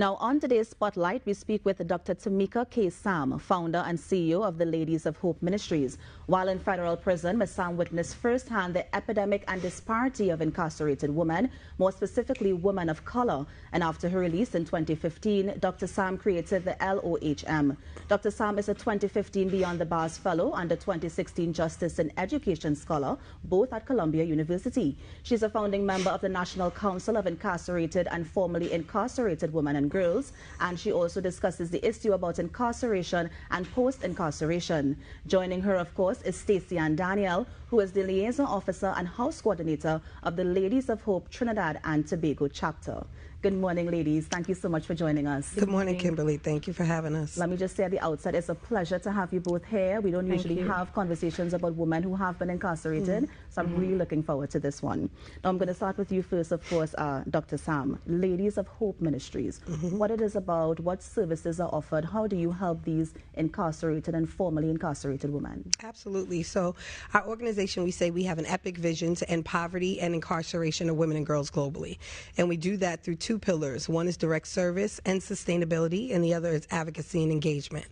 Now, on today's Spotlight, we speak with Dr. Tamika K. Sam, founder and CEO of the Ladies of Hope Ministries. While in federal prison, Ms. Sam witnessed firsthand the epidemic and disparity of incarcerated women, more specifically women of color. And after her release in 2015, Dr. Sam created the LOHM. Dr. Sam is a 2015 Beyond the Bars Fellow and a 2016 Justice in Education Scholar, both at Columbia University. She's a founding member of the National Council of Incarcerated and Formerly Incarcerated Women and Girls, and she also discusses the issue about incarceration and post-incarceration. Joining her, of course, is Stacey and Danielle, who is the liaison officer and house coordinator of the Ladies of Hope Trinidad and Tobago chapter. Good morning, ladies. Thank you so much for joining us. Good morning, Kimberly. Thank you for having us. Let me just say at the outset, it's a pleasure to have you both here. We don't usually have conversations about women who have been incarcerated, so I'm really looking forward to this one. Now, I'm going to start with you first, of course, Dr. Sam. Ladies of Hope Ministries, what it is about, what services are offered, how do you help these incarcerated and formerly incarcerated women? Absolutely. So our organization, we say we have an epic vision to end poverty and incarceration of women and girls globally. And we do that through two pillars. One is direct service and sustainability, and the other is advocacy and engagement.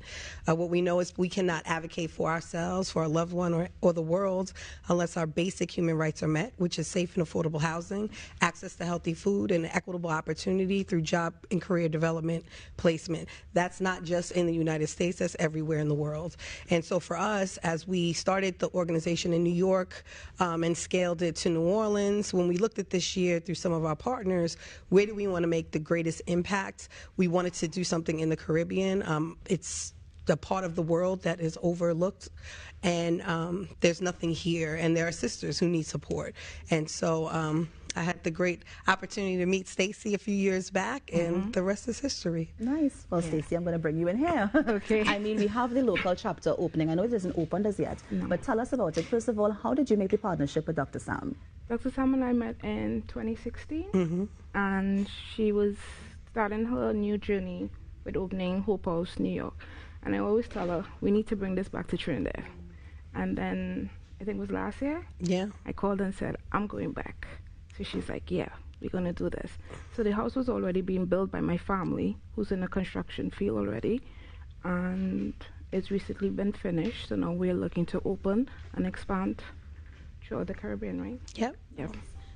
What we know is we cannot advocate for ourselves, for our loved one, or the world unless our basic human rights are met, which is safe and affordable housing, access to healthy food, and equitable opportunity through job and career development placement. That's not just in the United States, that's everywhere in the world. And so for us, as we started the organization in New York and scaled it to New Orleans, when we looked at this year through some of our partners, where do we want to make the greatest impact? We wanted to do something in the Caribbean. It's the part of the world that is overlooked, and there's nothing here, and there are sisters who need support. And so I had the great opportunity to meet Stacey a few years back, and the rest is history. Nice. Well, Stacey, I'm going to bring you in here. Okay. I mean, we have the local chapter opening. I know it isn't opened as yet, but tell us about it. First of all, how did you make the partnership with Dr. Sam? Dr. Sam and I met in 2016, and she was starting her new journey with opening Hope House, New York. And I always tell her, we need to bring this back to Trinidad. And then, I think it was last year, I called and said, I'm going back. So she's like, yeah, we're going to do this. So the house was already being built by my family, who's in the construction field already. And it's recently been finished, so now we're looking to open and expand throughout the Caribbean, right? Yep.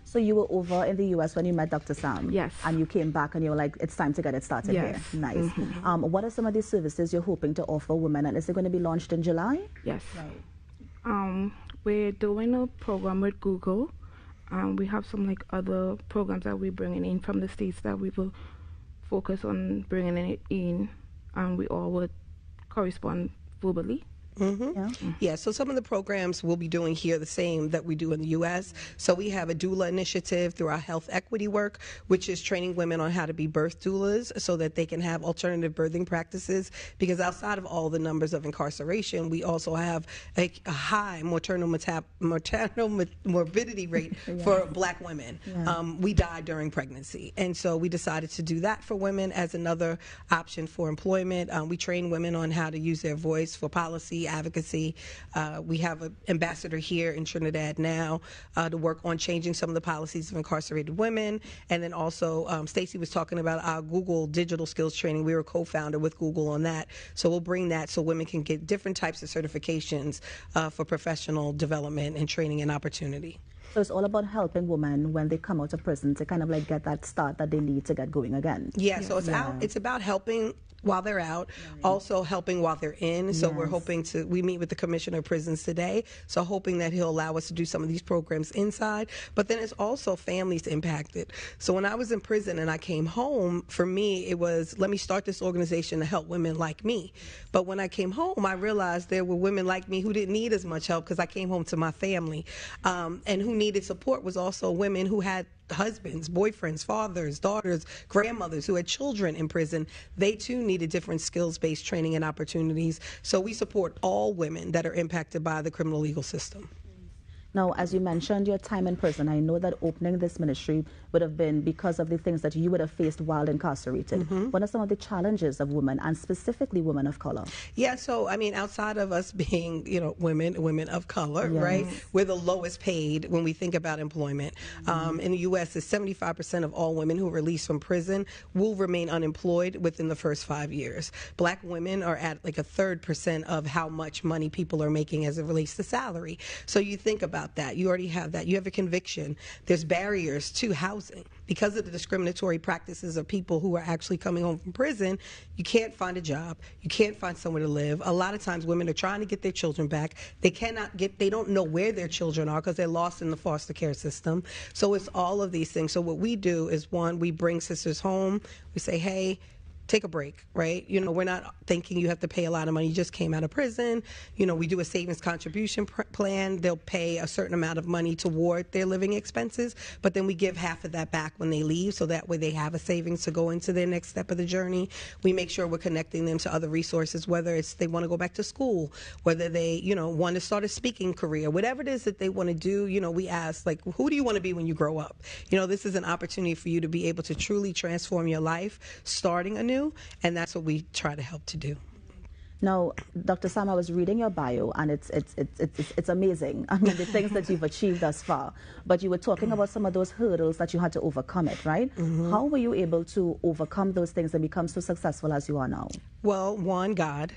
So you were over in the U.S. when you met Dr. Sam? Yes. And you came back and you were like, it's time to get it started here. Nice. What are some of these services you're hoping to offer women, and is it going to be launched in July? Yes. Right. We're doing a program with Google. We have some other programs that we're bringing in from the States that we will focus on bringing it in, and we all would correspond verbally. Yeah, so some of the programs we'll be doing here the same that we do in the U.S. So we have a doula initiative through our health equity work, which is training women on how to be birth doulas so that they can have alternative birthing practices, because outside of all the numbers of incarceration, we also have a high maternal morbidity rate for Black women. We die during pregnancy, and so we decided to do that for women as another option for employment. We train women on how to use their voice for policy advocacy. We have an ambassador here in Trinidad now to work on changing some of the policies of incarcerated women. And then also, Stacey was talking about our Google digital skills training. We were co-founder with Google on that. So we'll bring that so women can get different types of certifications for professional development and training and opportunity. So it's all about helping women when they come out of prison to kind of get that start that they need to get going again. Yeah, so it's about helping while they're out, also helping while they're in. So we're hoping we meet with the Commissioner of Prisons today, so hoping that he'll allow us to do some of these programs inside. But then it's also families impacted. So when I was in prison and I came home, for me, it was, let me start this organization to help women like me. But when I came home, I realized there were women like me who didn't need as much help because I came home to my family. And who needed support was also women who had husbands, boyfriends, fathers, daughters, grandmothers who had children in prison. They too needed different skills-based training and opportunities. So we support all women that are impacted by the criminal legal system. Now, as you mentioned, your time in prison, I know that opening this ministry would have been because of the things that you would have faced while incarcerated. What are some of the challenges of women, and specifically women of color? Yeah, so I mean, outside of us being, women of color, right? We're the lowest paid when we think about employment. In the U.S., it's 75% of all women who are released from prison will remain unemployed within the first 5 years. Black women are at like a 3% of how much money people are making as it relates to salary. So you think about that. You already have that. You have a conviction. There's barriers to housing. Because of the discriminatory practices of people who are actually coming home from prison, you can't find a job. You can't find somewhere to live. A lot of times women are trying to get their children back. They don't know where their children are because they're lost in the foster care system. So it's all of these things. So what we do is, one, we bring sisters home. We say, hey, take a break, right? We're not thinking you have to pay a lot of money. You just came out of prison. We do a savings contribution plan. They'll pay a certain amount of money toward their living expenses, but then we give half of that back when they leave, so that way they have a savings to go into their next step of the journey. We make sure we're connecting them to other resources, whether it's they want to go back to school, whether they, want to start a speaking career, whatever it is that they want to do. We ask, like, who do you want to be when you grow up? This is an opportunity for you to be able to truly transform your life, starting anew. And that's what we try to help to do. Now, Dr. Sam, I was reading your bio, and it's amazing. I mean, the things that you've achieved thus far. But you were talking about some of those hurdles that you had to overcome it, right? How were you able to overcome those things and become so successful as you are now? Well, one, God.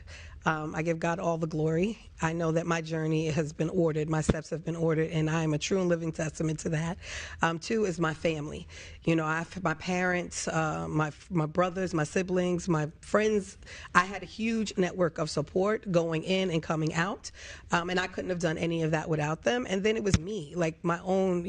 I give God all the glory. I know that my journey has been ordered, my steps have been ordered, and I am a true and living testament to that. Two is my family. My parents, my brothers, my siblings, my friends. I had a huge network of support going in and coming out, and I couldn't have done any of that without them. And then it was me, like my own,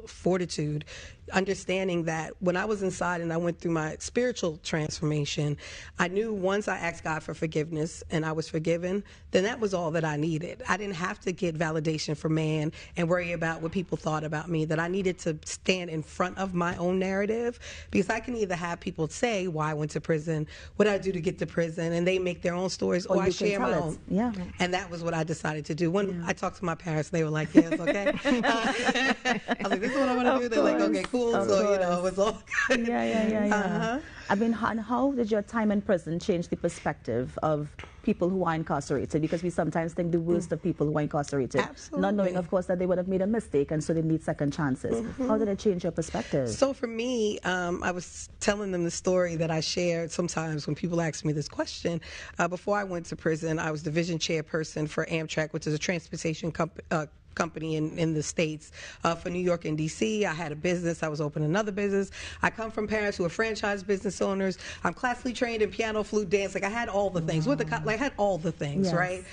fortitude, understanding that when I was inside and I went through my spiritual transformation, I knew once I asked God for forgiveness and I was forgiven, then that was all that I needed. I didn't have to get validation from man and worry about what people thought about me, that I needed to stand in front of my own narrative, because I can either have people say why I went to prison, what I do to get to prison, and they make their own stories, or I share my own. Yeah. And that was what I decided to do. When I talked to my parents, they were like, yes, okay. I was like, this is what I want to do. They're like, okay, cool. So, it was all good. Yeah. I mean, how did your time in prison change the perspective of people who are incarcerated? Because we sometimes think the worst of people who are incarcerated. Absolutely. Not knowing, of course, that they would have made a mistake, and so they need second chances. How did it change your perspective? So for me, I was telling them the story that I shared sometimes when people ask me this question. Before I went to prison, I was division chairperson for Amtrak, which is a transportation company in the States for New York and DC. I had a business. I was opening another business. I come from parents who are franchise business owners. I'm classically trained in piano, flute, dance. Like, I had all the things. I had all the things, right?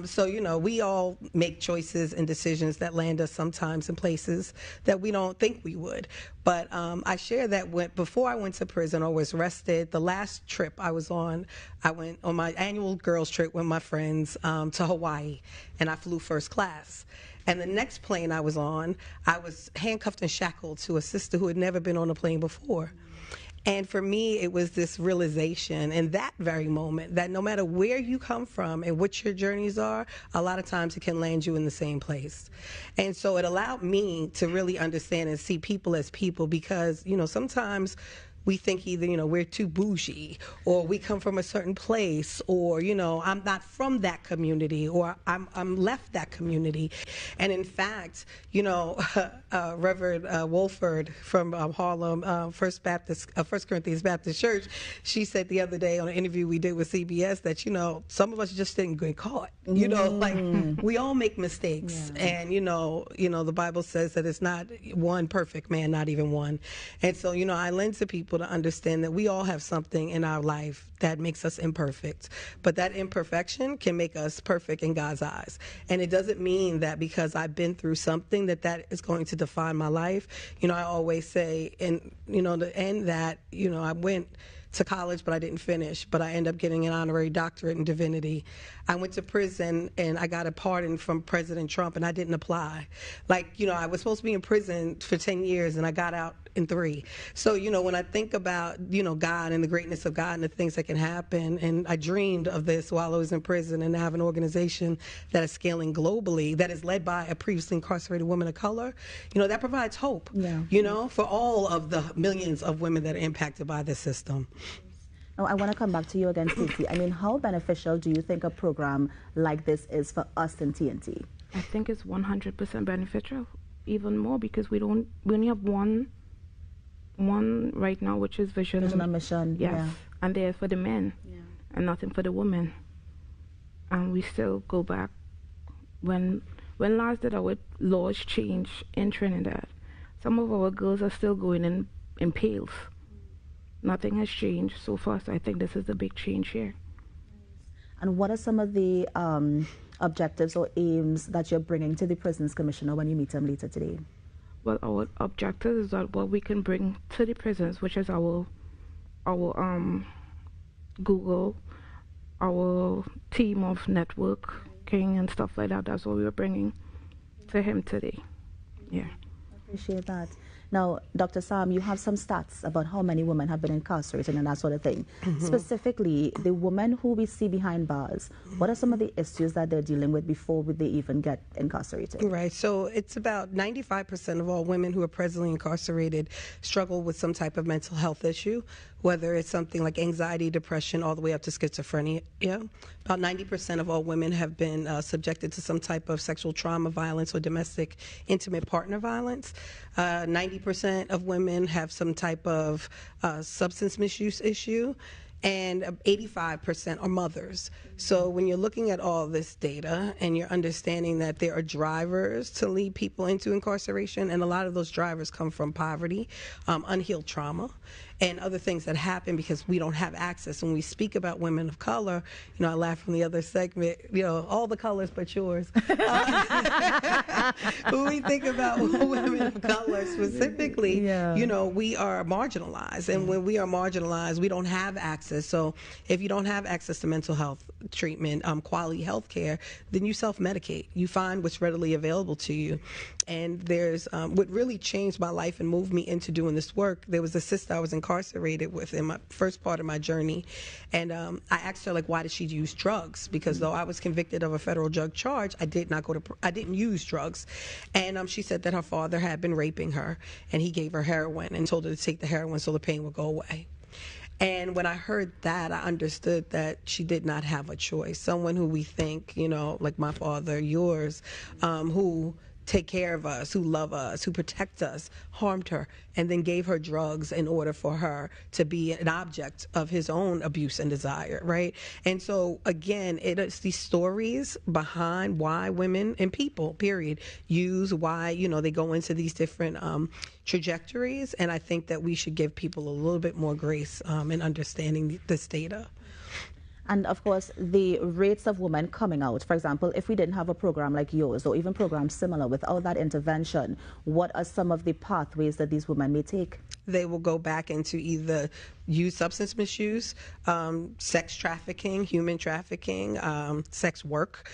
So, we all make choices and decisions that land us sometimes in places that we don't think we would. But I share that before I went to prison or was arrested, the last trip I was on, I went on my annual girls trip with my friends to Hawaii, and I flew first class. And the next plane I was on, I was handcuffed and shackled to a sister who had never been on a plane before. And for me, it was this realization in that very moment that no matter where you come from and what your journeys are, a lot of times it can land you in the same place. And so it allowed me to really understand and see people as people, because, sometimes we think either, we're too bougie, or we come from a certain place, or, I'm not from that community, or I'm left that community. And in fact, Reverend Wolford from Harlem, First Corinthians Baptist Church, she said the other day on an interview we did with CBS that, some of us just didn't get caught. Like, we all make mistakes. Yeah. And, the Bible says that it's not one perfect man, not even one. And so, I lend to people to understand that we all have something in our life that makes us imperfect, but that imperfection can make us perfect in God's eyes. And it doesn't mean that because I've been through something that is going to define my life. I always say, and the end that, I went to college, but I didn't finish, but I ended up getting an honorary doctorate in divinity. I went to prison and I got a pardon from President Trump, and I didn't apply. Like, I was supposed to be in prison for 10 years and I got out in 3. So, when I think about, God and the greatness of God and the things that can happen, and I dreamed of this while I was in prison, and I have an organization that is scaling globally, that is led by a previously incarcerated woman of color, that provides hope, for all of the millions of women that are impacted by this system. Now, I want to come back to you again, Stacey. I mean, how beneficial do you think a program like this is for us in TNT? I think it's 100% beneficial, even more, because we only have one right now, which is Vision and Mission. Yes, yeah. And they're for the men, and nothing for the women. And we still go back. When last did our laws change in Trinidad, some of our girls are still going in pails. Nothing has changed so far, so I think this is the big change here. And what are some of the objectives or aims that you're bringing to the Prisons Commissioner when you meet him later today? Well, our objective is that what we can bring to the prisons, which is our Google, our team of networking and stuff like that. That's what we were bringing to him today. Yeah. I appreciate that. Now, Dr. Sam, you have some stats about how many women have been incarcerated and that sort of thing. Specifically, the women who we see behind bars, what are some of the issues that they're dealing with before they even get incarcerated? Right. So it's about 95% of all women who are presently incarcerated struggle with some type of mental health issue, whether it's something like anxiety, depression, all the way up to schizophrenia. About 90% of all women have been subjected to some type of sexual trauma, violence, or domestic intimate partner violence. 90% of women have some type of substance misuse issue, and 85% are mothers. So when you're looking at all this data and you're understanding that there are drivers to lead people into incarceration, and a lot of those drivers come from poverty, unhealed trauma, and other things that happen because we don't have access. When we speak about women of color, I laugh from the other segment, all the colors but yours. When we think about women of color specifically, we are marginalized. And when we are marginalized, we don't have access. So if you don't have access to mental health treatment, quality health care, then you self-medicate. You find what's readily available to you. And there's what really changed my life and moved me into doing this work. There was a sister I was incarcerated with in my first part of my journey, and I asked her, why did she use drugs? Because though I was convicted of a federal drug charge, I didn't use drugs. And she said that her father had been raping her, and he gave her heroin and told her to take the heroin so the pain would go away. And when I heard that, I understood that she did not have a choice. Someone who we think, like my father, yours, who take care of us, who love us, who protect us, harmed her, and then gave her drugs in order for her to be an object of his own abuse and desire, right? And so, again, it's these stories behind why women and people, period, use, why, they go into these different trajectories, and I think that we should give people a little bit more grace in understanding this data. And of course, the rates of women coming out, for example, if we didn't have a program like yours or even programs similar, without that intervention, what are some of the pathways that these women may take? They will go back into either use substance misuse, sex trafficking, human trafficking, sex work,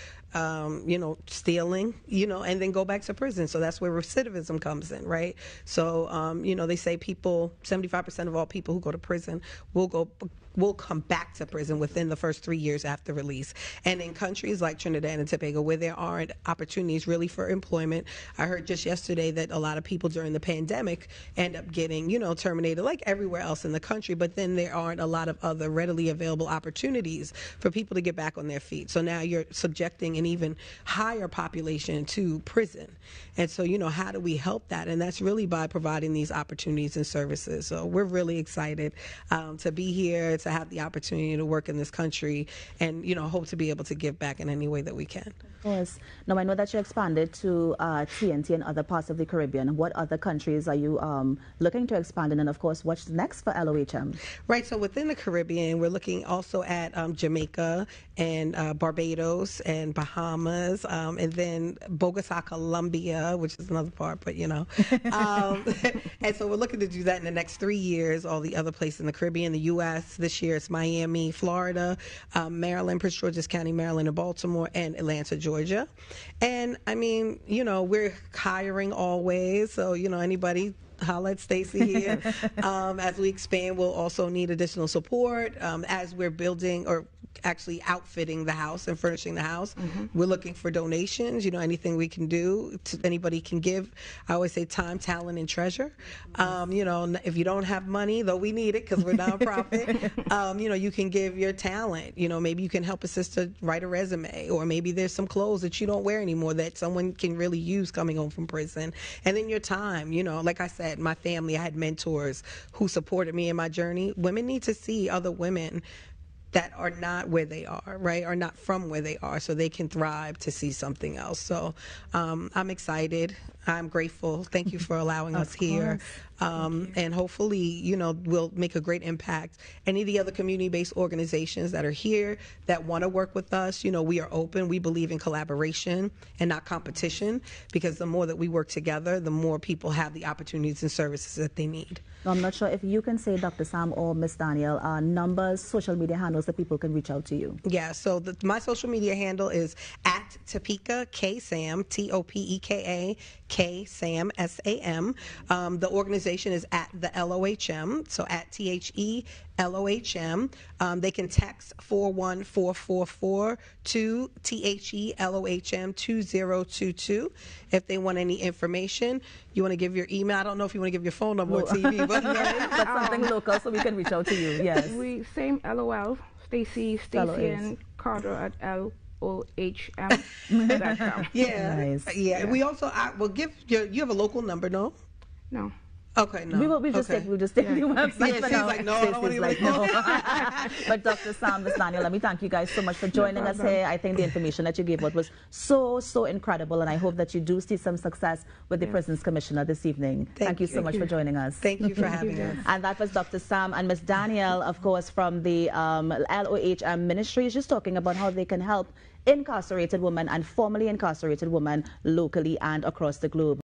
stealing, and then go back to prison. So that's where recidivism comes in, right? So, they say 75% of all people who go to prison will come back to prison within the first 3 years after release. And in countries like Trinidad and Topeka, where there aren't opportunities really for employment, I heard just yesterday that a lot of people during the pandemic end up getting, terminated like everywhere else in the country, but then there aren't a lot of other readily available opportunities for people to get back on their feet. So now you're subjecting an even higher population to prison. And so, how do we help that? And that's really by providing these opportunities and services. So we're really excited to be here, to have the opportunity to work in this country, and hope to be able to give back in any way that we can. Of course. Now, I know that you expanded to TNT and other parts of the Caribbean. What other countries are you looking to expand in? And of course, what's next for LOHM? Right. So within the Caribbean, we're looking also at Jamaica and Barbados and Bahamas, and then Bogota, Colombia, which is another part, but and so we're looking to do that in the next 3 years. All the other places in the Caribbean, the U.S. This year it's Miami, Florida, Maryland, Prince George's County, Maryland, and Baltimore, and Atlanta, Georgia. And I mean, we're hiring always. So anybody holla at Stacey here. As we expand, we'll also need additional support as we're building or actually outfitting the house and furnishing the house. We're looking for donations, you know, anything we can do, anybody can give. I always say time, talent, and treasure. You know, if you don't have money, though we need it because we're nonprofit, you know, you can give your talent. You know, maybe you can help a sister write a resume, or maybe there's some clothes that you don't wear anymore that someone can really use coming home from prison. And then your time, you know, like I said, my family, I had mentors who supported me in my journey. Women need to see other women that are not where they are, right, are not from where they are, so they can thrive to see something else. So I'm excited. I'm grateful. Thank you for allowing us here. And hopefully, you know, we'll make a great impact. Any of the other community-based organizations that are here that want to work with us, you know, we are open. We believe in collaboration and not competition, because the more that we work together, the more people have the opportunities and services that they need. Now, I'm not sure if you can say, Dr. Sam or Ms. Daniel, numbers, social media handles that people can reach out to you. Yeah, so my social media handle is at Topeka KSAM, Topeka KSAM, SAM. The organization is at the LOHM, so at THE-LOHM. They can text 41444 to THE-LOHM 2022 if they want any information. You want to give your email? I don't know if you want to give your phone number on TV, but that's something local, so we can reach out to you. Yes. Same LOL, Stacey and Carter at LOHM.com. Yeah. Nice. Yeah. We also will give you have a local number, no? No. Okay, no. We'll just take the website. Yeah, she's like, no, I don't want to no. But Dr. Sam, Ms. Daniel, let me thank you guys so much for joining us here. I think the information that you gave out was so incredible, and I hope that you do see some success with the Prisons Commissioner this evening. Thank you so much for joining us. Thank you for having us. And that was Dr. Sam and Ms. Daniel, of course, from the LOHM Ministries, just talking about how they can help incarcerated women and formerly incarcerated women locally and across the globe.